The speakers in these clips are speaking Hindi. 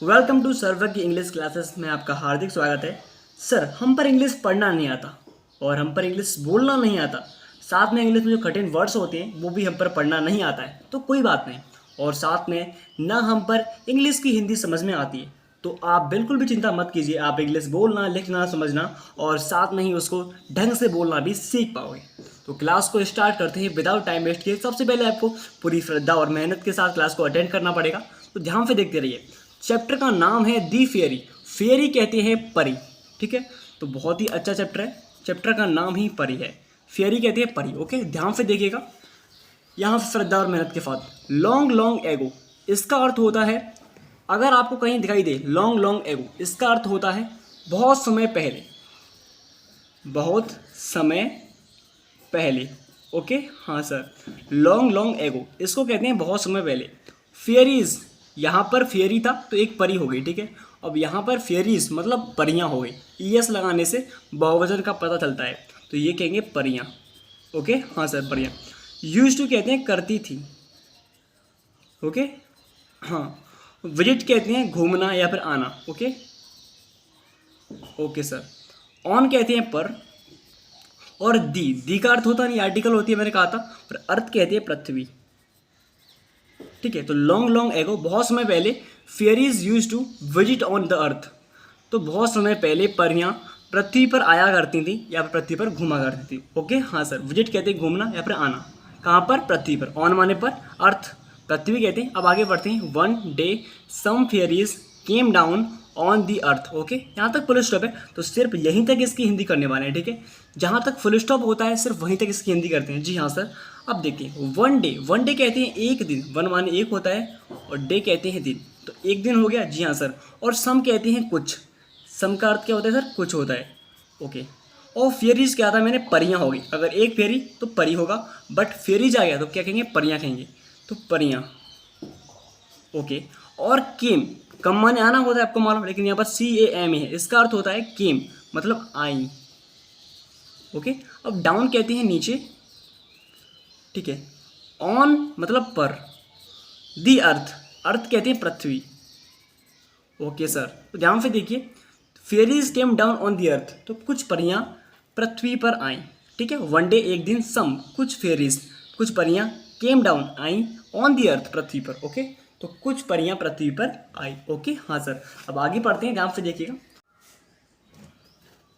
वेलकम टू सर्वज्ञ इंग्लिश क्लासेस में आपका हार्दिक स्वागत है। सर, हम पर इंग्लिश पढ़ना नहीं आता और हम पर इंग्लिश बोलना नहीं आता, साथ में इंग्लिश में जो कठिन वर्ड्स होते हैं वो भी हम पर पढ़ना नहीं आता है, तो कोई बात नहीं। और साथ में ना हम पर इंग्लिश की हिंदी समझ में आती है, तो आप बिल्कुल भी चिंता मत कीजिए। आप इंग्लिश बोलना, लिखना, समझना और साथ में ही उसको ढंग से बोलना भी सीख पाओगे। तो क्लास को स्टार्ट करते हैं विदाउट टाइम वेस्ट किए। सबसे पहले आपको पूरी श्रद्धा और मेहनत के साथ क्लास को अटेंड करना पड़ेगा, तो ध्यान से देखते रहिए। चैप्टर का नाम है दी फेयरी। फेयरी कहते हैं परी, ठीक है। तो बहुत ही अच्छा चैप्टर है, चैप्टर का नाम ही परी है। फेयरी कहते हैं परी, ओके। ध्यान से देखिएगा यहाँ से श्रद्धा और मेहनत के साथ। लॉन्ग लॉन्ग एगो, इसका अर्थ होता है, अगर आपको कहीं दिखाई दे लॉन्ग लॉन्ग एगो, इसका अर्थ होता है बहुत समय पहले, बहुत समय पहले, ओके। हाँ सर, लॉन्ग लॉन्ग एगो इसको कहते हैं बहुत समय पहले। फेयरीज, यहाँ पर फेयरी था तो एक परी हो गई, ठीक है। अब यहाँ पर फेयरीज मतलब परियाँ हो गई। ईएस लगाने से बहुवचन का पता चलता है, तो ये कहेंगे परियाँ, ओके। हाँ सर, परियाँ। यूज्ड टू कहते हैं करती थी, ओके। हाँ, विजिट कहते हैं घूमना या फिर आना, ओके ओके सर। ऑन कहते हैं पर, और दी का अर्थ होता नहीं, आर्टिकल होती है, मैंने कहा था। पर अर्थ कहते हैं पृथ्वी, ठीक है। तो लॉन्ग लॉन्ग एगो, बहुत समय पहले, fairies use to visit on the earth, तो बहुत समय पहले परियां पृथ्वी पर आया करती थी या फिर पृथ्वी पर घूमा करती थी, ओके। हाँ सर, विजिट कहते हैं घूमना या फिर आना, कहाँ पर? पृथ्वी पर। ऑन माने पर, अर्थ पृथ्वी कहते हैं। अब आगे बढ़ते हैं। One day some fairies came down on the earth, okay. यहाँ तक फुल स्टॉप है, तो सिर्फ यहीं तक इसकी हिंदी करने वाले हैं, ठीक है। जहाँ तक फुल स्टॉप होता है सिर्फ वहीं तक इसकी हिंदी करते हैं। जी हाँ सर। अब देखिए, वन डे कहते हैं एक दिन, वन माने एक होता है और डे कहते हैं दिन, तो एक दिन हो गया। जी हाँ सर। और सम कहते हैं कुछ, सम का अर्थ क्या होता है सर? कुछ होता है, ओके। और फेयरीज क्या था मैंने? परियाँ हो गई। अगर एक फेयरी तो परी होगा, बट फेयरीज आ गया तो क्या कहेंगे? परियाँ कहेंगे, तो परियाँ, ओके। और केम, कम माने आना होता है, आपको मालूम, लेकिन यहाँ पर CAM है, इसका अर्थ होता है केम मतलब आई, ओके। अब डाउन कहते हैं नीचे, ठीक है। ऑन मतलब पर, दी अर्थ, अर्थ कहते हैं पृथ्वी, ओके सर। तो ध्यान से देखिए, fairies came down on the earth, तो कुछ परियां पृथ्वी पर आईं, ठीक है। वन डे एक दिन, सम कुछ फेयरीज, कुछ परियां, came down I on the अर्थ पृथ्वी पर, ओके। तो कुछ परियां पृथ्वी पर आई, ओके। हाँ सर। अब आगे पढ़ते हैं, ध्यान से देखिएगा।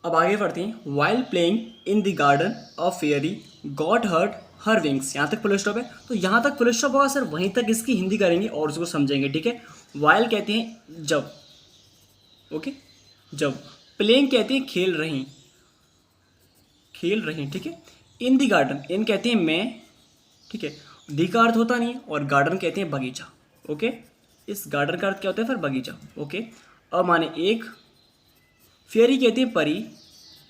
अब आगे बढ़ते हैं। While playing in the garden of fairy got hurt her wings, यहाँ तक फुल स्टॉप है, तो यहाँ तक फुल स्टॉप होगा सर, वहीं तक इसकी हिंदी करेंगे और उसको समझेंगे, ठीक है। वाइल कहते हैं जब, ओके, जब। प्लेइंग कहते हैं खेल रही, खेल रही, ठीक है। इन द गार्डन, इन कहते हैं मैं, ठीक है। दी का अर्थ होता नहीं है, और गार्डन कहते हैं बगीचा, ओके। इस गार्डन का अर्थ क्या होता है फिर? बगीचा, ओके। अब माने एक, फेयरी कहते हैं परी,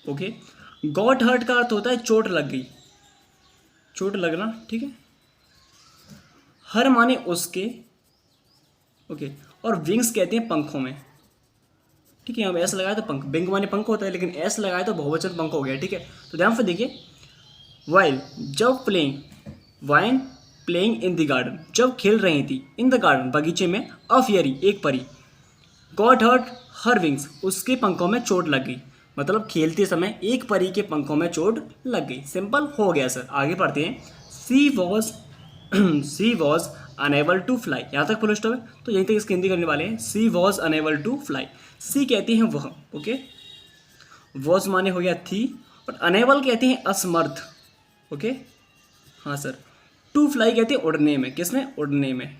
ओके। गॉट हर्ट का अर्थ होता है चोट लग गई, चोट लगना, ठीक है। हर माने उसके, ओके। और विंग्स कहते हैं पंखों में, ठीक है। यहाँ एस लगाया तो पंख, विंग माने पंख होता है, लेकिन एस लगाया तो बहुवचन पंख हो गया, ठीक है। तो ध्यान से देखिए। वाइल, जब playing, wine playing in the garden, जब खेल रही थी, इन द गार्डन बगीचे में, अ फेयरी एक परी, गॉट हर्ट हर विंग्स, उसके पंखों में चोट लग गई, मतलब खेलते समय एक परी के पंखों में चोट लग गई। सिंपल हो गया सर। आगे पढ़ते हैं। She was she was unable to fly, यहाँ तक फुल स्टॉप है, तो यहीं तक इसकी हिंदी करने वाले हैं। She was unable to fly, सी कहते हैं वह, ओके। वॉज माने हो गया थी, और अनेबल कहते हैं असमर्थ, ओके। हाँ सर। टू फ्लाई कहते हैं उड़ने में, किसमें? उड़ने में।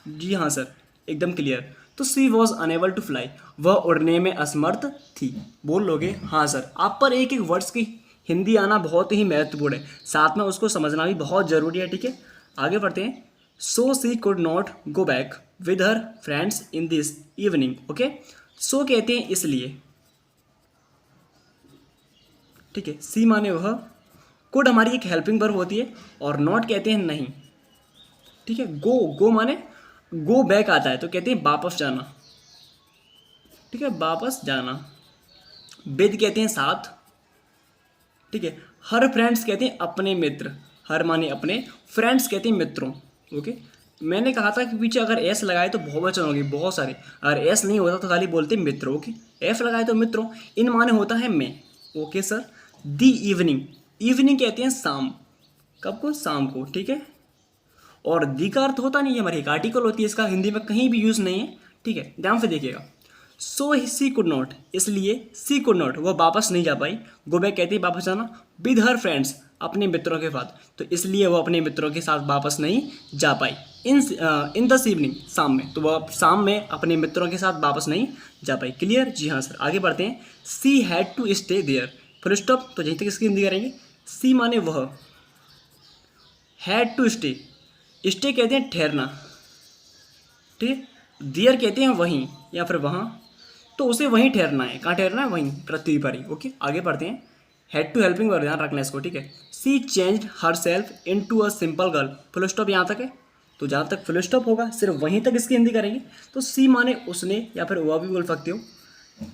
जी हाँ सर, एकदम क्लियर। तो सी वॉज अनेबल टू फ्लाई, वह उड़ने में असमर्थ थी। बोल लोगे? हाँ सर। आप पर एक एक वर्ड्स की हिंदी आना बहुत ही महत्वपूर्ण है, साथ में उसको समझना भी बहुत ज़रूरी है, ठीक है। आगे बढ़ते हैं। So she could not go back with her friends in this evening, okay. So कहते हैं इसलिए, ठीक है। सी माने वह, कुड हमारी एक हेल्पिंग वर्ब होती है, और नॉट कहते हैं नहीं, ठीक है। गो माने गो बैक आता है, तो कहते हैं वापस जाना, ठीक है, वापस जाना। विद कहते हैं साथ, ठीक है। हर फ्रेंड्स कहते हैं अपने मित्र, हर माने अपने, फ्रेंड्स कहते हैं मित्रों, ओके। मैंने कहा था कि पीछे अगर एस लगाए तो बहुवचन होगी, बहुत सारे। अगर एस नहीं होता तो खाली बोलते मित्रों। ओके, एफ लगाए तो मित्रों। इन माने होता है मैं। Okay sir. दी इवनिंग, इवनिंग कहते हैं शाम। कब को? शाम को, ठीक है। और दी का अर्थ होता नहीं है, हमारी एक आर्टिकल होती है, इसका हिंदी में कहीं भी यूज़ नहीं है, ठीक है, ध्यान से देखिएगा। सो सी कुड नॉट, इसलिए सी कुड नॉट, वो वापस नहीं जा पाई। गो बैक कहती है वापस जाना, विद हर फ्रेंड्स, अपने मित्रों के साथ, तो इसलिए वो अपने मित्रों के साथ वापस नहीं जा पाई। इन दस इवनिंग, शाम में, तो वो शाम में अपने मित्रों के साथ वापस नहीं जा पाई। क्लियर? जी हाँ सर। आगे बढ़ते हैं। She had to stay there, full stop, तो यहीं तक इसकी हिंदी करेंगे। सी माने वह, हैड टू स्टे, स्टे कहते हैं ठहरना, ठीक है। देयर कहते हैं वहीं या फिर वहाँ, तो उसे वहीं ठहरना है। कहाँ ठहरना है? वहीं, पृथ्वी पर ही। ओके, आगे बढ़ते हैं। हेड टू हेल्पिंग वर्ब, ध्यान रखना इसको, ठीक है। She change herself into a simple girl, full stop यहाँ तक है। तो जहाँ तक फुल स्टॉप होगा सिर्फ वहीं तक इसकी हिंदी करेंगे। तो सी माने उसने या फिर वह भी बोल सकते हो।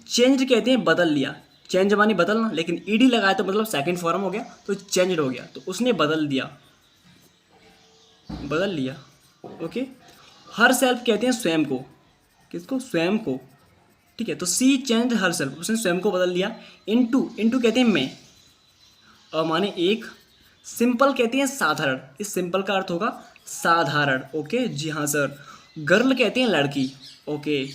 चेंज कहते हैं बदल लिया, चेंज माने बदलना, लेकिन ईडी लगाया तो मतलब सेकंड फॉर्म हो गया, तो चेंज हो गया, तो उसने बदल दिया, बदल लिया। ओके। हर सेल्फ कहते हैं स्वयं को, किसको? स्वयं को, ठीक है। तो सी चेंज हर सेल्फ, उसने स्वयं को बदल दिया। इनटू, इनटू कहते हैं मैं, और माने एक। सिंपल कहते हैं साधारण, इस सिंपल का अर्थ होगा साधारण। ओके, जी हाँ सर। गर्ल कहते हैं लड़की। ओके,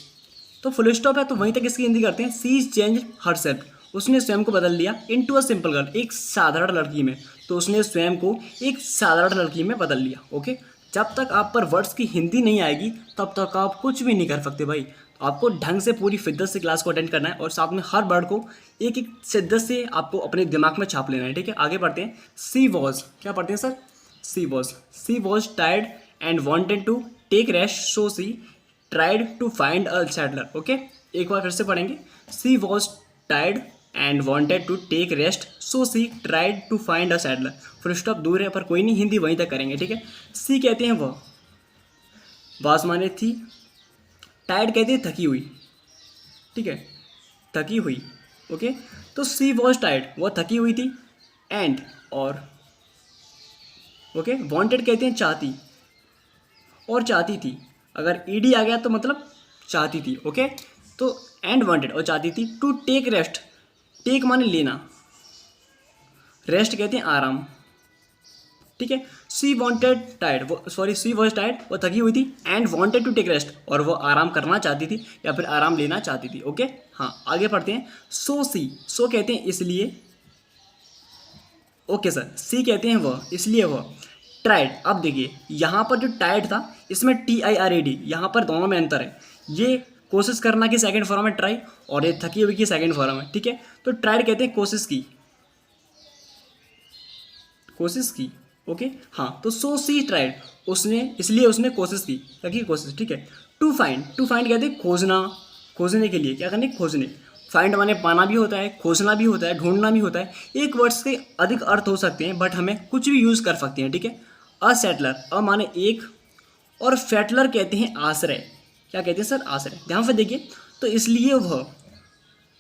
तो फुल स्टॉप है तो वहीं तक इसकी हिंदी करते हैं। सी चेंज हर सेल्फ, उसने स्वयं को बदल दिया। इनटू अ सिंपल गर्ल, एक साधारण लड़की में, तो उसने स्वयं को एक साधारण लड़की में बदल लिया। ओके, जब तक आप पर वर्ड्स की हिंदी नहीं आएगी तब तक आप कुछ भी नहीं कर सकते भाई। तो आपको ढंग से पूरी शिद्दत से क्लास को अटेंड करना है और साथ में हर वर्ड को एक एक शिद्दत से आपको अपने दिमाग में छाप लेना है, ठीक है। आगे बढ़ते हैं। सी वॉज, क्या पढ़ते हैं sir? She was tired and wanted to take rest, so she tried to find a shelter. Okay, एक बार फिर से पढ़ेंगे। She was tired and wanted to take rest, so she tried to find a shelter. Full stop दूर है पर कोई नहीं, हिंदी वहीं तक करेंगे, ठीक है। सी कहते हैं वह, वाज माने थी, टायर्ड कहते हैं थकी हुई, ठीक है, थकी हुई। ओके, तो सी वॉज टायर्ड, वह थकी हुई थी। एंड, और, ओके, वॉन्टेड कहते हैं चाहती, और चाहती थी। अगर ईडी आ गया तो मतलब चाहती थी। ओके, तो एंड वांटेड, और चाहती थी। टू टेक रेस्ट, टेक माने लेना, रेस्ट कहते हैं आराम, ठीक है। सी वॉन्टेड टायर्ड, वो सॉरी सी वॉज टायर्ड, वो थकी हुई थी। And wanted to take rest, और वो आराम करना चाहती थी या फिर आराम लेना चाहती थी। ओके, हाँ, आगे पढ़ते हैं। सो सी, सो कहते हैं इसलिए। ओके सर, सी कहते हैं वह, इसलिए वह। ट्राइड, अब देखिए यहाँ पर जो टाइड था इसमें TIRAD, यहाँ पर दोनों में अंतर है। ये कोशिश करना की सेकंड फॉर्म है ट्राई, और ये थकी हुई की सेकंड फॉर्म है, ठीक है। तो ट्राइड कहते हैं कोशिश की, कोशिश की। ओके, हाँ, तो सो सी ट्राइड, उसने, इसलिए उसने कोशिश की, लगी कोशिश, ठीक है। टू फाइंड, टू फाइंड कहते हैं खोजना, खोजने के लिए, क्या करने? खोजने। फाइंड माने पाना भी होता है, खोजना भी होता है, ढूंढना भी होता है। एक वर्ड्स के अधिक अर्थ हो सकते हैं बट हमें कुछ भी यूज़ कर सकते हैं, ठीक है। अ सेटलर, अ माने एक, और फेटलर कहते हैं आश्रय। क्या कहते हैं सर? आश्रय। ध्यान से देखिए, तो इसलिए वह,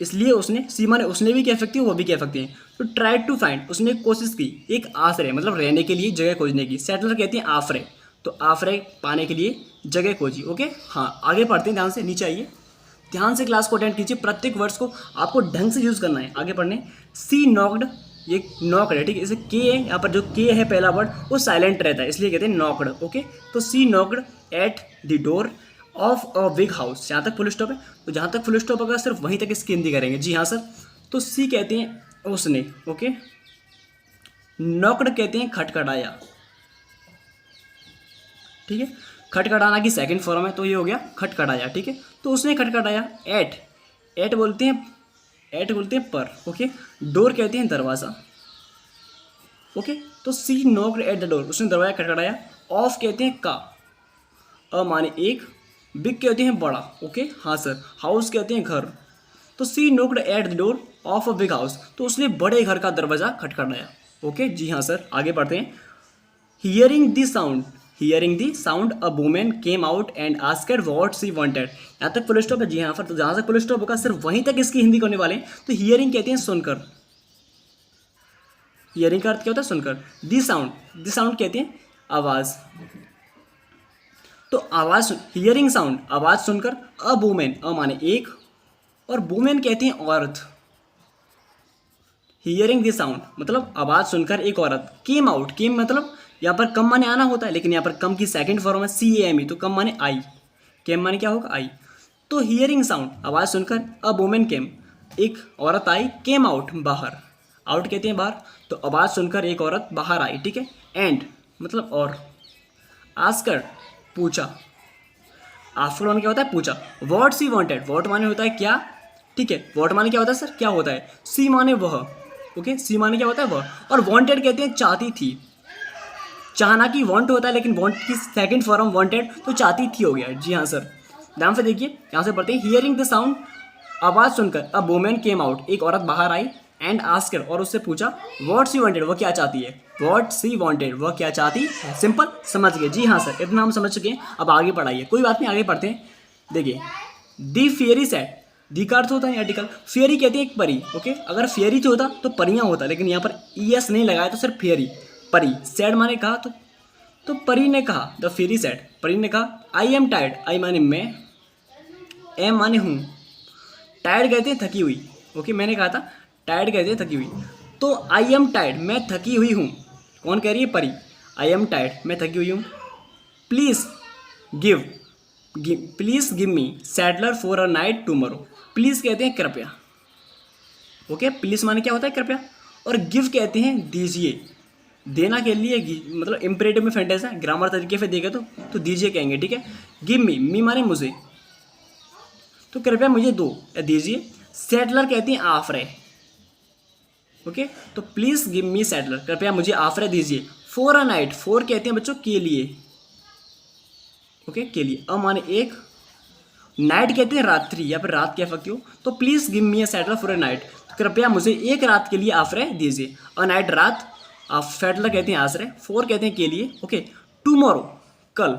इसलिए उसने, सी माने उसने भी कह सकती है, वो भी कह सकते हैं। तो ट्राई टू फाइंड, उसने कोशिश की एक आश्रय, मतलब रहने के लिए जगह खोजने की। सेटलर कहते हैं आश्रय, तो आश्रय पाने के लिए जगह खोजी। ओके, हाँ, आगे पढ़ते हैं, ध्यान से नीचे आइए, ध्यान से क्लास को अटेंड कीजिए। प्रत्येक वर्ड्स को आपको ढंग से यूज़ करना है। आगे पढ़ने। सी नॉक्ड, ये नॉक्ड है, ठीक है। इसे के है, यहाँ पर जो के है पहला वर्ड वो साइलेंट रहता है, इसलिए कहते हैं नॉक्ड। ओके, तो she knocked at the door of a big house, यहाँ तक फुल स्टॉप है। तो जहाँ तक फुल स्टॉप होगा सिर्फ वहीं तक इसकी हिंदी करेंगे। जी हाँ सर। तो सी कहते हैं उसने, ओके। नॉक्ड कहते हैं खटखटाया, ठीक है। खटखटाना की सेकंड फॉर्म है, तो ये हो गया खटखटाया, ठीक है। तो उसने खटखटाया। एट, एट बोलते हैं, एट बोलते हैं पर। ओके, डोर कहते हैं दरवाज़ा। ओके, तो she knocked at the door, उसने दरवाजा खटखटाया। ऑफ कहते हैं का, अ माने एक, बिग कहते हैं बड़ा। ओके, हाँ सर। हाउस कहते हैं घर। तो she knocked at the door of a big house, तो उसने बड़े घर का दरवाजा खटखटाया। ओके, जी हाँ सर। आगे बढ़ते हैं। Hearing the sound, hearing the sound a women came out and asked what she wanted, यहाँ तक फुल स्टॉप है। जी हाँ, पर तो जहाँ से फुल स्टॉप होगा सिर्फ वहीं तक इसकी हिंदी करने वाले हैं। तो हियरिंग कहते हैं सुनकर, हियरिंग का अर्थ क्या होता है? सुनकर। द साउंड, द साउंड कहते हैं आवाज़। तो आवाज़, हियरिंग साउंड, आवाज़ सुनकर, अ वुमेन, अ माने एक, और वुमेन कहते हैं औरत। हियरिंग द साउंड मतलब आवाज़ सुनकर एक औरत, केम आउट, केम मतलब यहाँ पर कम माने आना होता है, लेकिन यहाँ पर कम की सेकंड फॉर्म है CAME, तो कम माने आई, केम माने क्या होगा, आई। तो हियरिंग साउंड आवाज़ सुनकर, अ वुमेन केम, एक औरत आई, केम आउट बाहर, आउट कहते हैं बाहर, तो आवाज़ सुनकर एक औरत बाहर आई, ठीक है। एंड मतलब और, आस्कर पूछा, आफ्टर माने क्या होता है पूछा, व्हाट सी वांटेड, व्हाट माने होता है क्या, ठीक है, व्हाट माने क्या होता है सर, क्या होता है, सी माने वह, ओके, सी माने क्या होता है वह, और वांटेड कहते हैं चाहती थी, चाहना की वांट होता है, लेकिन वांट की सेकंड फॉर्म वांटेड, तो चाहती थी हो गया, जी हाँ सर। ध्यान से देखिए, यहाँ से पढ़ते हैं, हियरिंग द साउंड आवाज़ सुनकर, अ वुमेन केम आउट, एक औरत बाहर आई, एंड आस्कर और उससे पूछा, व्हाट सी वांटेड, वह क्या चाहती है, व्हाट सी वांटेड, वह क्या चाहती है, सिंपल, समझ गए, जी हाँ सर, इतना हम समझ चुके हैं, अब आगे पढ़ाइए, कोई बात नहीं, आगे पढ़ते हैं। देखिए, दी फेयरी सेट, दी का अर्थ होता है आर्टिकल, फेयरी कहते हैं एक परी, ओके, अगर फेयरी जो होता तो परियां होता, लेकिन यहाँ पर ES नहीं लगाया तो सिर्फ फेयरी, परी, सेड माने कहा, तो परी ने कहा, द फेयरी सेड, परी ने कहा, आई एम टायर्ड, आई माने मैं, एम माने हूँ, टायर्ड कहते हैं थकी हुई, ओके, मैंने कहा था टायर्ड कहते हैं थकी हुई, तो आई एम टायर्ड मैं थकी हुई हूँ, कौन कह रही है, परी, आई एम टायर्ड मैं थकी हुई हूँ, please give, please give me Sadler for a night tomorrow, please कहते हैं कृपया, ओके, प्लीज़ माने क्या होता है कृपया, और गिव कहते हैं दीजिए, देना के लिए मतलब इम्परेटिव में सेंटेंस है, ग्रामर तरीके से देखे तो दीजिए कहेंगे, ठीक है। गिव मी माने मुझे, तो कृपया मुझे दो या दीजिए, सेटलर कहते हैं आफरे, ओके, तो प्लीज़ गिव मी सेटलर, कृपया मुझे आफरे दीजिए, फॉर अ नाइट, फॉर कहते हैं बच्चों के लिए, ओके, के लिए, अ माने एक, नाइट कहते हैं रात्रि या फिर रात कह सकते हो, तो please give me a shelter for a night, कृपया मुझे एक रात के लिए आश्रय दीजिए, अ नाइट रात, आप सेटलर कहते हैं आश्रय, फोर कहते हैं के लिए, ओके, टुमारो कल,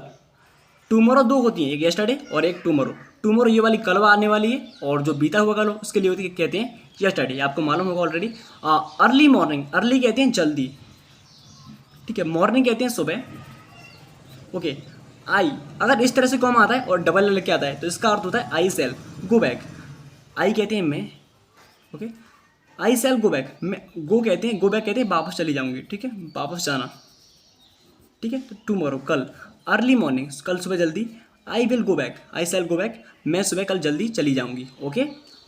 टुमारो दो होती हैं, एक यस्टरडे और एक टुमारो, टुमारो ये वाली कल आने वाली है, और जो बीता हुआ कल उसके लिए होती है कहते हैं यस्टरडे, आपको मालूम होगा ऑलरेडी। अर्ली मॉर्निंग, अर्ली कहते हैं जल्दी, ठीक है, मॉर्निंग कहते हैं सुबह, ओके। आई अगर इस तरह से कॉम आता है और डबल लेके आता है तो इसका अर्थ होता है आई सेल गो बैक, आई कहते हैं मैं, ओके, आई सेल गो बैक, मैं, गो कहते हैं, गो बैक कहते हैं वापस चली जाऊंगी, ठीक है, वापस जाना, ठीक है, तो टुमारो कल, अर्ली मॉर्निंग कल सुबह जल्दी, I will go back, I shall go back मैं सुबह कल जल्दी चली जाऊंगी, ओके,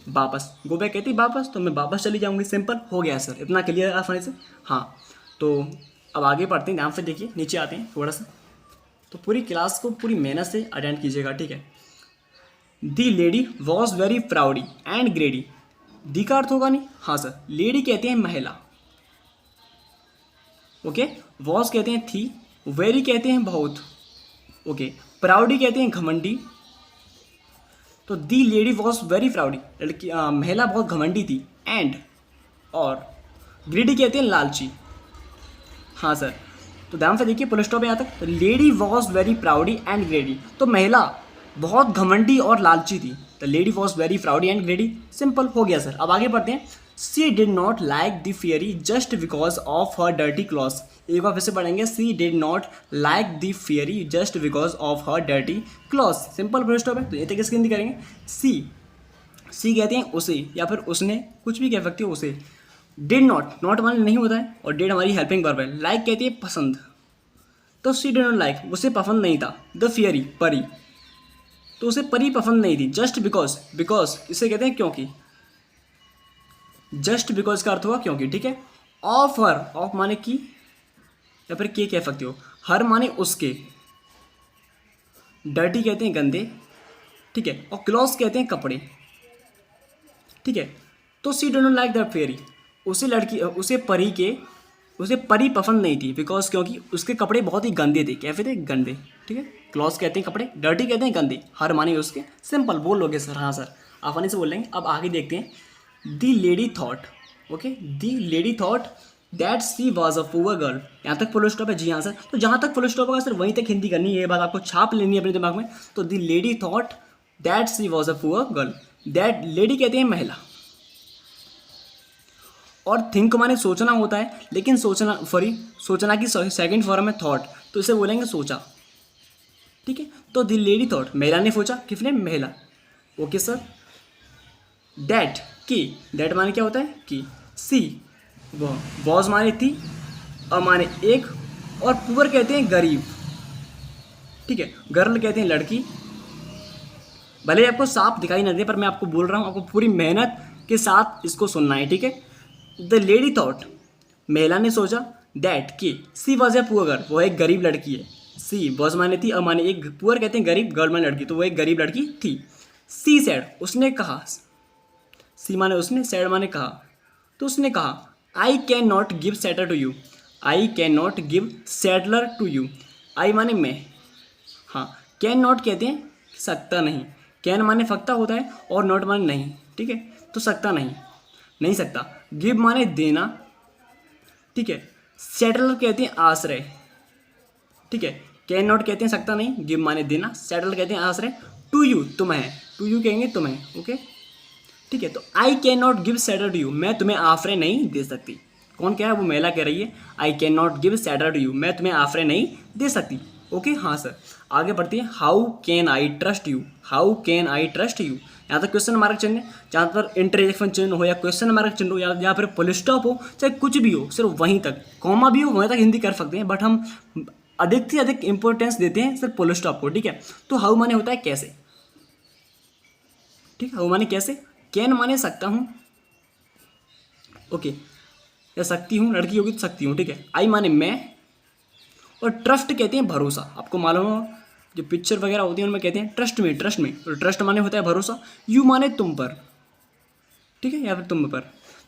वापस, गो बैक कहती वापस, तो मैं वापस चली जाऊंगी, सिंपल हो गया सर, इतना क्लियर है आसानी से। हाँ, तो अब आगे पढ़ते हैं, ध्यान से देखिए, नीचे आते हैं थोड़ा सा, तो पूरी क्लास को पूरी मेहनत से अटेंड कीजिएगा, ठीक है। The lady was very proudy and greedy, the का अर्थ होगा नहीं, हाँ सर, लेडी कहते हैं महिला, ओके, वॉज कहते हैं थी, वेरी कहते हैं बहुत, ओके, प्राउडी कहते हैं घमंडी, तो दी लेडी वॉज वेरी प्राउडी, लड़की महिला बहुत घमंडी थी, एंड और ग्रेडी कहते हैं लालची, हाँ सर, तो ध्यान से देखिए, पुल स्टॉप यहाँ तक, तो lady was very proudy and greedy, तो महिला बहुत घमंडी और लालची थी, तो lady was very proudy and greedy, simple हो गया सर। अब आगे बढ़ते हैं, she did not like the fairy just because of her dirty clothes, एक बार फिर से पढ़ेंगे, she did not like the fairy just because of her dirty clothes, simple full stop है, तो ये तक इसकी हिंदी करेंगे, सी कहते हैं उसे या फिर उसने, कुछ भी कह सकते हो उसे, डिड नॉट, नॉट माने नहीं होता है, और डिड हमारी हेल्पिंग वर्ब है, लाइक कहती है पसंद, तो सी डिड नॉट लाइक उसे पसंद नहीं था, द फेयरी परी, तो उसे परी पसंद नहीं थी, जस्ट बिकॉज, बिकॉज इसे कहते हैं क्योंकि, जस्ट बिकॉज का अर्थ हुआ क्योंकि, ठीक है। ऑफ हर, ऑफ माने की या फिर के कह सकते हो, हर माने उसके, डर्टी कहते हैं गंदे, ठीक है, और क्लॉथ्स कहते हैं कपड़े, ठीक है, तो she did not like the fairy, उसे लड़की, उसे परी के, उसे परी पसंद नहीं थी, बिकॉज क्योंकि उसके कपड़े बहुत ही गंदे थे, कैसे थे गंदे, ठीक है, क्लॉथ्स कहते हैं कपड़े, डर्टी कहते हैं गंदे, हर माने उसके, सिंपल बोल लोगे सर, हाँ सर, आसानी से बोल लेंगे। अब आगे देखते हैं, the lady thought, okay, the lady thought that she was a poor girl, यहाँ तक फुल स्टॉप है, जी हाँ सर, तो जहाँ तक फुल स्टॉप होगा सर वहीं तक हिंदी करनी है, ये बात आपको छाप लेनी है अपने दिमाग में, तो the lady thought that she was a poor girl, that lady कहते हैं महिला, और थिंक माने सोचना होता है, लेकिन सोचना की सेकंड फॉर्म है थॉट, तो इसे बोलेंगे सोचा, ठीक है, तो द लेडी थॉट, महिला ने सोचा, किसने, महिला, ओके सर, दैट की, दैट माने क्या होता है कि, सी वह, वॉज माने थी, अ माने एक, और पुअर कहते हैं गरीब, ठीक है, गर्ल कहते हैं लड़की। भले ही आपको साफ दिखाई न दे पर मैं आपको बोल रहा हूँ, आपको पूरी मेहनत के साथ इसको सुनना है, ठीक है। द लेडी थॉट, महिला ने सोचा, दैट कि सी वॉज ए पुअर गर्ल, वो एक गरीब लड़की है। सी वॉज माने थी, अ माने एक, पुअर कहते हैं गरीब, गर्ल माने लड़की, तो वो एक गरीब लड़की थी। सी सेड, उसने कहा, सी माने उसने, सेड माने कहा, तो उसने कहा, I can not give shelter to you, I can not give shelter to you, I माने मैं, हाँ, कैन नॉट कहते हैं सकता नहीं, कैन माने सकता होता है और नॉट माने नहीं, ठीक है, तो सकता नहीं, नहीं सकता। गिव माने देना, ठीक है, सेटलर कहते हैं आश्रय, ठीक है, कैन नॉट कहते हैं सकता नहीं, गिव माने देना, सेटलर कहते हैं आश्रय, टू यू तुम्हें, टू यू कहेंगे तुम्हें, ओके, ठीक है। तो I can not give shelter to you, मैं तुम्हें आश्रय नहीं दे सकती। कौन कह रहा है, वो महिला कह रही है, I can not give shelter to you, मैं तुम्हें आश्रय नहीं दे सकती, ओके, हाँ सर। आगे बढ़ती है, how can I trust you, how can I trust you, यहाँ तक क्वेश्चन मार्क चिन्ह, जहाँ पर इंटरजेक्शन चिन्ह हो या क्वेश्चन मार्क चिन्ह हो या फिर फुल स्टॉप हो, चाहे कुछ भी हो, सिर्फ वहीं तक, कॉमा भी हो वहीं तक हिंदी कर सकते हैं, बट हम अधिक से अधिक इंपॉर्टेंस देते हैं सिर्फ फुल स्टॉप को, ठीक है। तो हाउ माने होता है कैसे, ठीक है, हाउ माने कैसे, कैन माने सकता हूँ, ओके, या सकती हूँ, लड़की होगी तो सकती हूँ, ठीक है। आई माने मैं, और ट्रस्ट कहते हैं भरोसा, आपको मालूम हो जो पिक्चर वगैरह होती है उनमें कहते हैं ट्रस्ट में, ट्रस्ट में, और ट्रस्ट माने होता है भरोसा। यू माने तुम पर, ठीक है, या फिर तुम पर।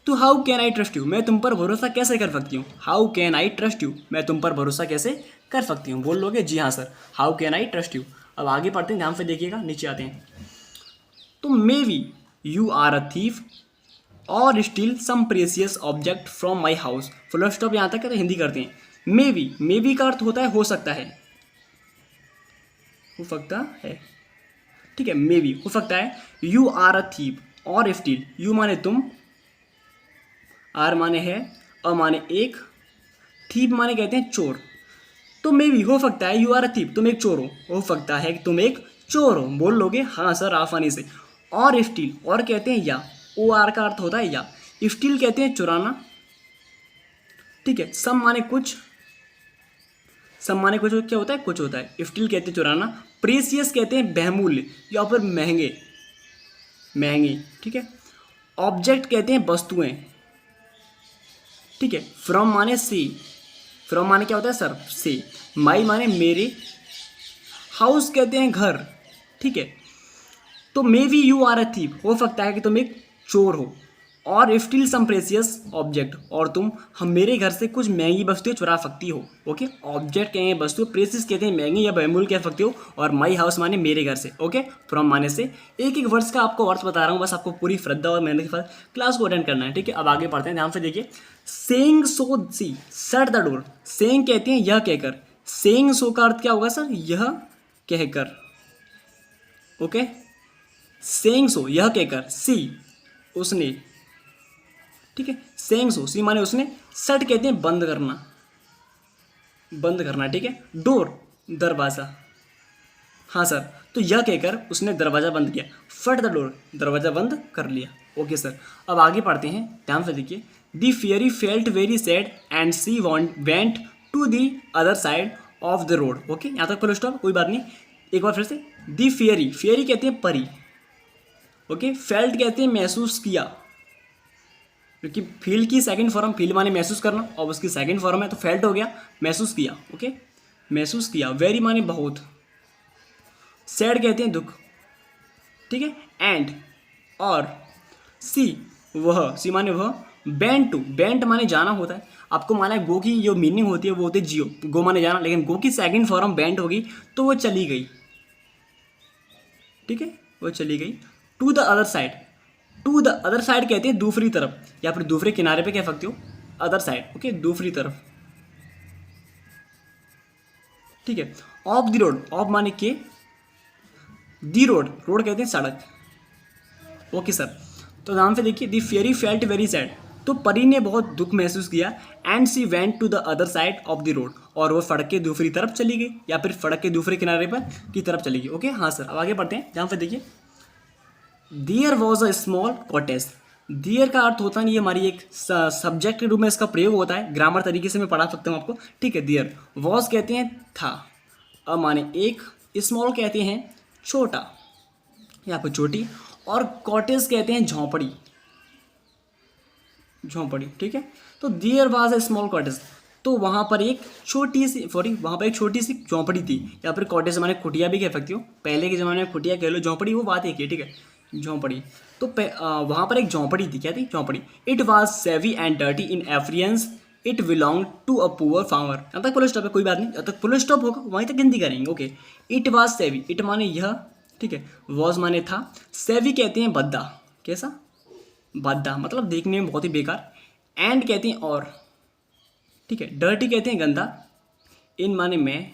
तो how can I trust you, मैं तुम पर भरोसा कैसे कर सकती हूँ, how can I trust you, मैं तुम पर भरोसा कैसे कर सकती हूँ, बोल लोगे जी हाँ sir, how can I trust you. अब आगे पढ़ते हैं, ध्यान से देखिएगा, नीचे आते हैं। तो maybe you are a thief or steal some precious object from my house, full stop यहाँ तक है, तो हिंदी करते हैं। मे बी का अर्थ होता है हो सकता है, हो सकता है, ठीक है, मे बी हो सकता है। यू आर अ थीप और स्टील, यू माने तुम, आर माने है, अ माने एक, थीप माने कहते हैं चोर। तो मे बी हो सकता है, यू आर अ थीप, तुम एक चोर हो सकता है कि तुम एक चोर हो, बोल लोगे हाँ सर आसानी से। और स्टील, और कहते हैं या, ओ आर का अर्थ होता है या, स्टील कहते हैं चुराना, ठीक है। सम माने कुछ, सम माने कुछ क्या होता है, कुछ होता है, स्टील कहते हैं चुराना। प्रेसियस कहते हैं बहुमूल्य या फिर महंगे, महंगी, ठीक है। ऑब्जेक्ट कहते हैं वस्तुएं, ठीक है। फ्रॉम माने से, फ्रॉम माने क्या होता है सर, से। माई माने मेरे, हाउस कहते हैं घर, ठीक है। तो maybe you are a thief, हो सकता है कि तुम एक चोर हो, और स्टील सम प्रेसियस ऑब्जेक्ट, और तुम हम मेरे घर से कुछ महंगी वस्तुएं चुरा सकती हो, ओके। ऑब्जेक्ट कहेंगे वस्तु, प्रेसियस कहते हैं महंगी या बहुमूल्य कह सकते हो, और माई हाउस माने मेरे घर से, ओके। फ्रॉम माने से, एक एक वर्ड्स का आपको अर्थ बता रहा हूँ, बस आपको पूरी श्रद्धा और मेहनत के साथ क्लास को अटेंड करना है, ठीक है। अब आगे पढ़ते हैं, ध्यान से देखिए। Saying so she shut the door, saying कहते हैं यह कहकर, सेइंग सो का अर्थ क्या होगा सर, यह कहकर, ओके। सेइंग सो यह कहकर, सी उसने, ठीक है। सेइंग सो, सी माने उसने, शट कहते हैं बंद करना, बंद करना, ठीक है। डोर दरवाज़ा, हाँ सर, तो यह कहकर उसने दरवाज़ा बंद किया, फट द डोर दरवाज़ा बंद कर लिया, ओके सर। अब आगे पढ़ते हैं, ध्यान से देखिए। The fairy felt very sad and she went to the other side of the road, okay. यहाँ तक फुल स्टॉप, कोई बात नहीं, एक बार फिर से। दी फेयरी, फेयरी कहते हैं परी, ओके। फेल्ट कहते हैं महसूस किया, क्योंकि फील की सेकंड फॉर्म, फील माने महसूस करना, और उसकी सेकंड फॉर्म है, तो फेल्ट हो गया महसूस किया, ओके, महसूस किया। वेरी माने बहुत, सैड कहते हैं दुख, ठीक है। एंड और, सी वह, सी माने वह, बेंट टू, बेंट माने जाना होता है, आपको माना है गो की जो मीनिंग होती है वो होती है जियो, गो माने जाना, लेकिन गो की सेकंड फॉर्म बेंट होगी तो वो चली गई, ठीक है, वो चली गई। To the other side, to the other side कहते हैं दूसरी तरफ, या फिर दूसरे किनारे पे कह सकते हो, अदर साइड, ओके, दूसरी तरफ, ठीक है। ऑफ द रोड, ऑफ माने के, दी रोड, रोड कहते हैं सड़क, ओके सर। तो ध्यान से देखिए। The fairy felt very sad, तो परी ने बहुत दुख महसूस किया and she went to the other side of the road, और वो सड़क के दूसरी तरफ चली गई या फिर सड़क के दूसरे किनारे पर की तरफ चली गई। ओके हाँ सर, अब आगे बढ़ते हैं। यहाँ पे देखिए there was a small cottage. There का अर्थ होता है, ये हमारी एक सब्जेक्ट के रूप में इसका प्रयोग होता है, ग्रामर तरीके से मैं पढ़ा सकता हूँ आपको, ठीक है। देयर वॉज कहते हैं था, अब माने एक, स्मॉल कहते हैं छोटा या फिर छोटी, और कॉटेज कहते हैं झोंपड़ी, झोंपड़ी, ठीक है। तो there was a small cottage, तो वहाँ पर एक छोटी सी वहाँ पर एक छोटी सी झोंपड़ी थी, या फिर कॉटेज माने कुटिया भी कह सकती हो, पहले के ज़माने में कुटिया कह लो, झोंपड़ी वो बात एक है, ठीक है, झोंपड़ी। तो वहाँ पर एक झोंपड़ी थी, क्या थी, झोंपड़ी। It was shabby and dirty in appearance, it belong to a poor farmer. यहाँ तक फुल स्टॉप है, कोई बात नहीं, जब तक फुल स्टॉप होगा वहीं तक हिंदी करेंगे। ओके, इट वाज सेवी, इट माने यह, ठीक है, वॉज माने था, सेवी कहते हैं भद्दा, कैसा, भद्दा मतलब देखने में बहुत ही बेकार, एंड कहते हैं और, ठीक है, डर्टी कहते हैं गंदा, इन माने में,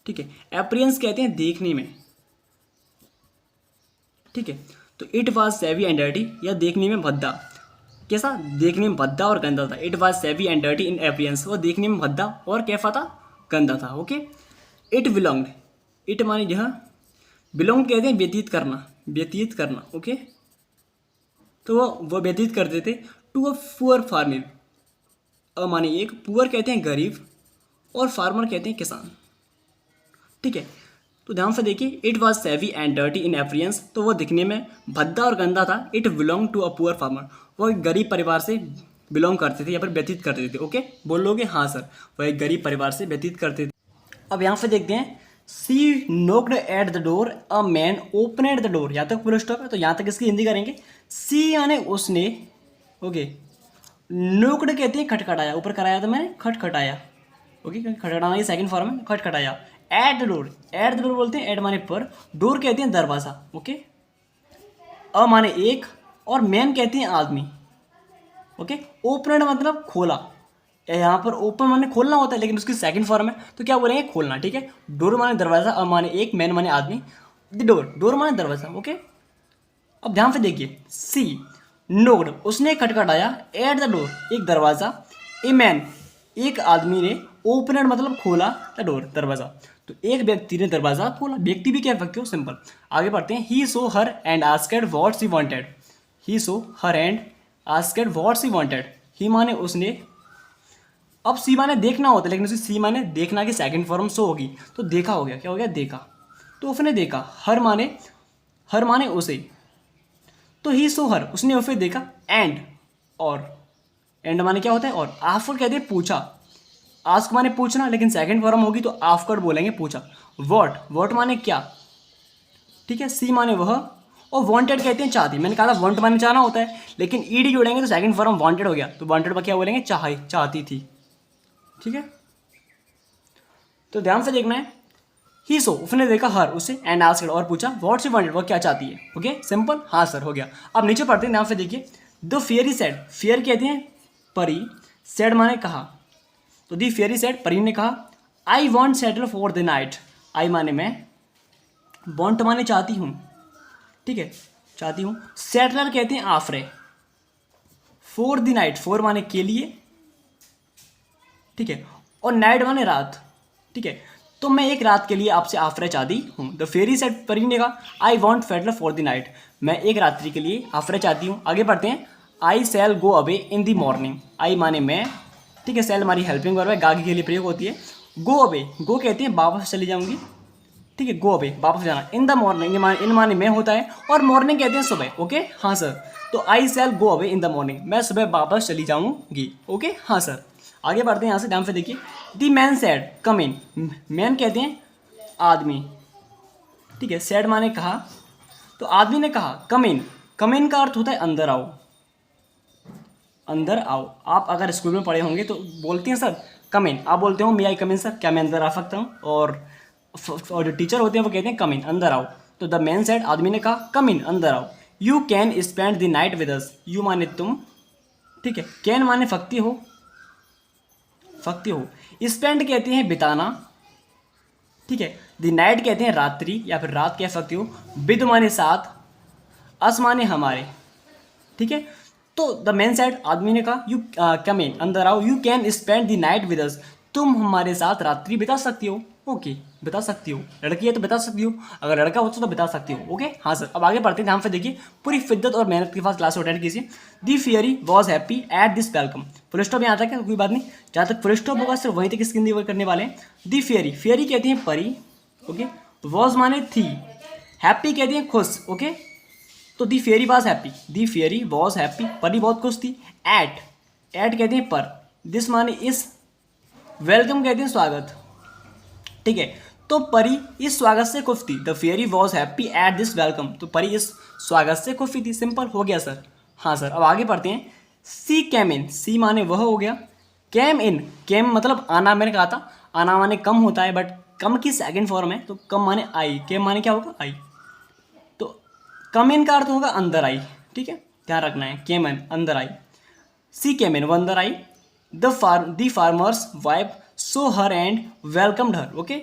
ठीक है, अपीयरेंस कहते हैं देखने में, ठीक है। तो it was shabby and dirty, या देखने में भद्दा, कैसा, देखने में भद्दा और गंदा था। It was shabby and dirty in appearance, वो देखने में भद्दा और कैसा था, गंदा था। ओके, इट बिलोंग्ड, इट माने यह, बिलोंग कहते हैं व्यतीत करना, व्यतीत करना, ओके। तो वो व्यतीत करते थे टू अ पुअर फार्मर, माने एक, पुअर कहते हैं गरीब और फार्मर कहते हैं किसान, ठीक है। तो ध्यान से देखिए, it was shabby and dirty in appearance, तो वो दिखने में भद्दा और गंदा था। It belong to a poor farmer, वो एक गरीब परिवार से बिलोंग करते थे या फिर व्यतीत करते थे। ओके, बोलोगे हाँ सर, वो एक गरीब परिवार से व्यतीत करते थे। अब यहाँ से देखते हैं, she knocked at the door, a man opened the door, यहाँ तक फुल स्टॉप है, तो यहाँ तक इसकी हिंदी करेंगे। सी यानी उसने, ओके, नोक्ड कहते हैं खटखटाया, ऊपर कराया था मैंने, खटखटाया, ओके, खटखटाना ये सेकंड फॉर्म है, खटखटाया। Eight the door, eight the door बोलते हैं, एट माने पर, डोर कहते हैं दरवाज़ा, ओके। अ माने एक, और मैन कहते हैं आदमी, ओके। ओपनड मतलब खोला, यहाँ पर ओपन माने खोलना होता है, लेकिन उसकी सेकंड फॉर्म है, तो क्या बोलेंगे, खोलना, ठीक है। डोर माने दरवाज़ा, अ माने एक, मैन माने आदमी, द डोर, डोर माने दरवाज़ा, ओके। अब ध्यान से देखिए, सी नोक्ड, उसने खटखटाया, एट द डोर, एक दरवाज़ा, ए मैन, एक आदमी ने, ओपनड मतलब खोला, द डोर, दरवाज़ा। तो एक व्यक्ति ने दरवाज़ा खोला, व्यक्ति भी कह सकते हो, सिंपल। आगे बढ़ते हैं। He saw her and asked what she wanted, he saw her and asked what she wanted, he माने उसने, अब सी माने देखना होता है, लेकिन उसी सी माने देखना की सेकंड फॉर्म सो होगी, तो देखा हो गया, क्या हो गया, देखा। तो उसने देखा, हर माने उसे, तो ही सो हर, उसने उसे देखा, एंड और, एंड माने क्या होता है, और। आफ्टर कहते हैं पूछा, आस्क माने पूछना, लेकिन सेकंड फॉर्म होगी तो आफ्टर बोलेंगे, पूछा। वॉट, वॉट माने क्या, ठीक है। सी माने वह, और वांटेड कहते हैं चाहती, मैंने कहा था वांट माने चाहना होता है, लेकिन ईडी जोड़ेंगे तो सेकंड फॉर्म वांटेड हो गया, तो वांटेड पर क्या बोलेंगे, चाहती थी, ठीक है। तो ध्यान से देखना है, ही सो, उसने देखा हर, उसे, एंड आस्क्ड और पूछा, व्हाट शी वांटेड, वो क्या चाहती है, ओके, सिंपल, हाँ सर, हो गया। अब नीचे पढ़ते हैं, ध्यान से देखिए। द फेयरी सेड, फेयर कहते हैं परी, सेड माने कहा, तो दी फेयरी सेड, परी ने कहा, I want shelter for the night, I माने मैं, वॉन्ट माने चाहती हूँ, ठीक है, चाहती हूँ। सेटलर कहते हैं आफरे, फॉर द नाइट, फॉर माने के लिए, ठीक है, और नाइट माने रात, ठीक है। तो मैं एक रात के लिए आपसे आफरे चाहती हूँ। द फेरी सेड, परी ने कहा, I want shelter for the night, मैं एक रात्रि के लिए आफरे चाहती हूँ। आगे बढ़ते हैं। I shall go away in the morning, I माने मैं, ठीक है, सेल हमारी हेल्पिंग वर्ब है, गागी के लिए प्रयोग होती है। गो अवे, गो कहते हैं वापस चली जाऊंगी, ठीक है, गो अवे वापस जाना। इन द मॉर्निंग, इन माने में होता है, और मॉर्निंग कहते हैं सुबह, ओके, हाँ सर। तो I shall go away in the morning, मैं सुबह वापस चली जाऊंगी, ओके, हाँ सर। आगे बढ़ते हैं, यहाँ से ध्यान से देखिए। The man said come in, man कहते हैं आदमी, ठीक है, सेड माने कहा, तो आदमी ने कहा कम इन, कम इन का अर्थ होता है अंदर आओ, अंदर आओ। आप अगर स्कूल में पढ़े होंगे तो बोलते हैं सर कम इन, आप बोलते हो मे आई कम इन सर, क्या मैं अंदर आ सकता हूँ, और जो टीचर होते हैं वो कहते हैं कम इन, अंदर आओ। तो द मैन सेड, आदमी ने कहा कम इन, अंदर आओ। You can spend the night with us, you माने तुम, ठीक है, कैन माने फक्ति हो, फक्ति हो। स्पेंड कहते हैं बिताना, ठीक है। द नाइट कहते हैं रात्रि या फिर रात कह सकते हो। विद माने साथ, अस माने हमारे, ठीक है। तो द मैन सेड, आदमी ने कहा, यू कम इन, अंदर आओ, you can spend the night with us, तुम हमारे साथ रात्रि बिता सकती हो। ओके, बिता सकती हो, लड़की है तो बिता सकती हो, अगर लड़का होता तो बिता सकती हो। ओके हाँ सर। अब आगे बढ़ते हैं, ध्यान से देखिए, पूरी शिद्दत और मेहनत के साथ क्लास अटेंड कीजिए। The fairy was happy at this welcome, full stop यहाँ तक है, कोई बात नहीं, जहाँ तक फुल स्टॉप होगा सिर्फ वहीं तक इसकी हिंदी करने वाले हैं। दी फियरी, फियरी कहते हैं परी, ओके, वॉज माने थी, हैप्पी कहते हैं खुश। ओके, तो the fairy was happy, the fairy was happy, परी बहुत खुश थी। एट, एट कहते हैं पर, दिस माने इस, वेलकम कहते हैं स्वागत। ठीक है, तो परी इस स्वागत से खुश थी। The fairy was happy at this welcome, तो परी इस स्वागत से खुश थी। सिंपल हो गया सर। हाँ सर। अब आगे पढ़ते हैं। सी कैम इन, सी माने वह हो गया, कैम इन, कैम मतलब आना, मैंने कहा था आना माने कम होता है, बट कम की सेकंड फॉर्म है, तो कम माने आई, कैम माने क्या होगा, आई। तो कम इन का अर्थ होगा अंदर आई। ठीक है, ध्यान रखना है, कैम इन अंदर आई, सी कैम इन वो अंदर आई। The farmer's wife saw her and welcomed her. Okay,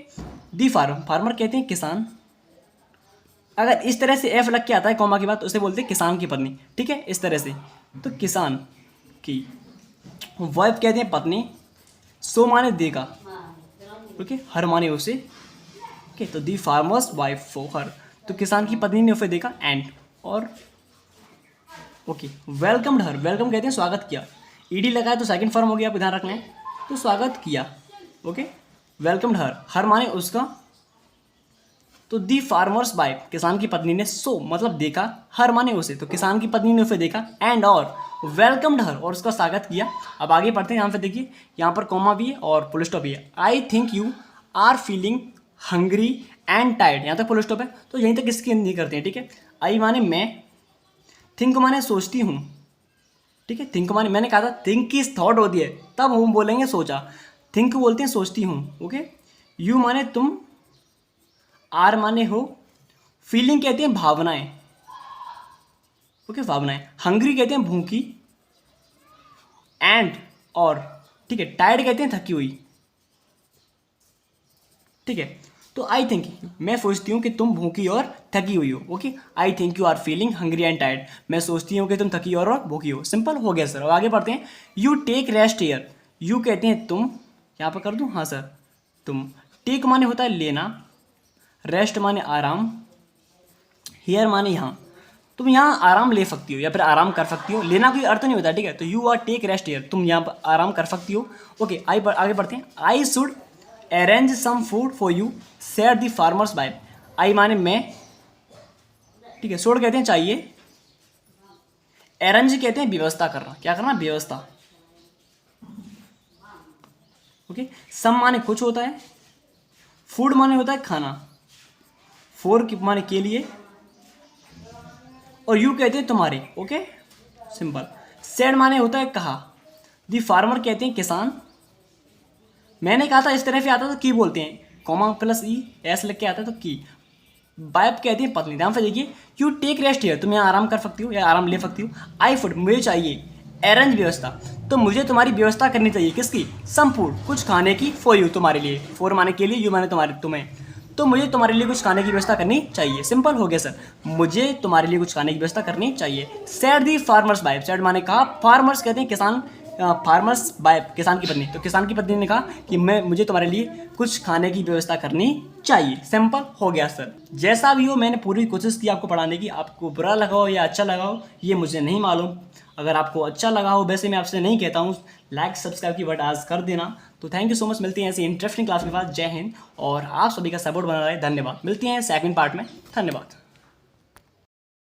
the farmer, farmer कहते हैं किसान, अगर इस तरह से एफ लग के आता है कॉमा के बाद तो उसे बोलते हैं किसान की पत्नी। ठीक है, इस तरह से, तो किसान की वाइफ कहते हैं पत्नी, सो माने देगा, ओके, हर माने उसे। ओके, तो the farmer's wife for her, तो किसान की पत्नी ने उसे देखा, एंड और ओके, वेलकम्ड हर, वेलकम कहते हैं स्वागत किया, ईडी लगा है तो सेकंड फॉर्म हो गया, आपको ध्यान रखना है, तो स्वागत किया। ओके, वेलकम्ड हर, हर माने उसका, तो दी फार्मर्स वाइफ किसान की पत्नी ने, सो मतलब देखा, हर माने उसे, तो किसान की पत्नी ने उसे देखा, एंड और वेलकम्ड हर और उसका स्वागत किया। अब आगे पढ़ते हैं, यहाँ पे देखिए, यहाँ पर कॉमा भी है और फुल स्टॉप भी है। I think you are feeling hungry and tired, यहाँ तक फुल स्टॉप है, तो यहीं तक इसकी हिंदी करते हैं। ठीक है, आई माने मैं, थिंक माने सोचती हूँ। ठीक है, थिंक माने मैंने कहा था थिंक की थॉट होती है, तब हम बोलेंगे सोचा, थिंक बोलते हैं सोचती हूँ। ओके, यू माने तुम, आर माने हो, फीलिंग कहते हैं भावनाएं। ओके, भावनाएं, हंग्री कहते हैं भूखी, एंड और, ठीक है, टायर्ड कहते हैं थकी हुई। ठीक है, तो आई थिंक मैं सोचती हूँ कि तुम भूखी और थकी हुई हो। Okay, I think you are feeling hungry and tired, मैं सोचती हूँ कि तुम थकी और भूखी हो। सिंपल हो गया सर। अब आगे बढ़ते हैं। You take rest here, you कहते हैं तुम, यहाँ पर कर दूँ, हाँ सर, तुम, टेक माने होता है लेना, रेस्ट माने आराम, हियर माने यहाँ, तुम यहाँ आराम ले सकती हो या फिर आराम कर सकती हो, लेना कोई अर्थ नहीं होता। ठीक है, तो you are take rest here, तुम यहाँ पर आराम कर सकती हो। ओके, आगे बढ़ते हैं। I should arrange some food for you said the farmer's wife, I माने मैं, ठीक है, शुड कहते हैं चाहिए, अरेंज कहते हैं व्यवस्था करना, क्या करना, व्यवस्था। ओके, सम माने कुछ होता है, फूड माने होता है खाना, फोर माने के लिए, और यू कहते हैं तुम्हारे। Okay, simple. सेड माने होता है कहा, दी फार्मर कहते हैं किसान, मैंने कहा था इस तरह से आता तो की बोलते हैं, कॉमा प्लस ई एस लग के आता है तो की। वाइफ कहते हैं पत्नी। ध्यान से देखिए, यू टेक रेस्ट हियर, तुम यहाँ आराम कर सकती हो या आराम ले सकती हो। आई फूड मुझे चाहिए, अरेंज व्यवस्था, तो मुझे तुम्हारी व्यवस्था करनी चाहिए, किसकी, सम फूड कुछ खाने की, फॉर यू तुम्हारे लिए, फोर माने के लिए, यू माने तुम्हारे तुम्हें, तो मुझे तुम्हारे लिए कुछ खाने की व्यवस्था करनी चाहिए। सिंपल हो गया सर, मुझे तुम्हारे लिए कुछ खाने की व्यवस्था करनी चाहिए। Said the farmer's wife, said माने कहा, फार्मर्स कहते हैं किसान, फार्मर्स वाइफ किसान की पत्नी, तो किसान की पत्नी ने कहा कि मुझे तुम्हारे लिए कुछ खाने की व्यवस्था करनी चाहिए। सिंपल हो गया सर। जैसा भी हो, मैंने पूरी कोशिश की आपको पढ़ाने की, आपको बुरा लगा हो या अच्छा लगा हो ये मुझे नहीं मालूम। अगर आपको अच्छा लगा हो, वैसे मैं आपसे नहीं कहता हूँ, लाइक सब्सक्राइब की बट आज कर देना। तो थैंक यू सो मच, मिलती हैं ऐसी इंटरेस्टिंग क्लास के बाद। जय हिंद, और आप सभी का सपोर्ट बना रहे, धन्यवाद। मिलती हैं सेकंड पार्ट में, धन्यवाद।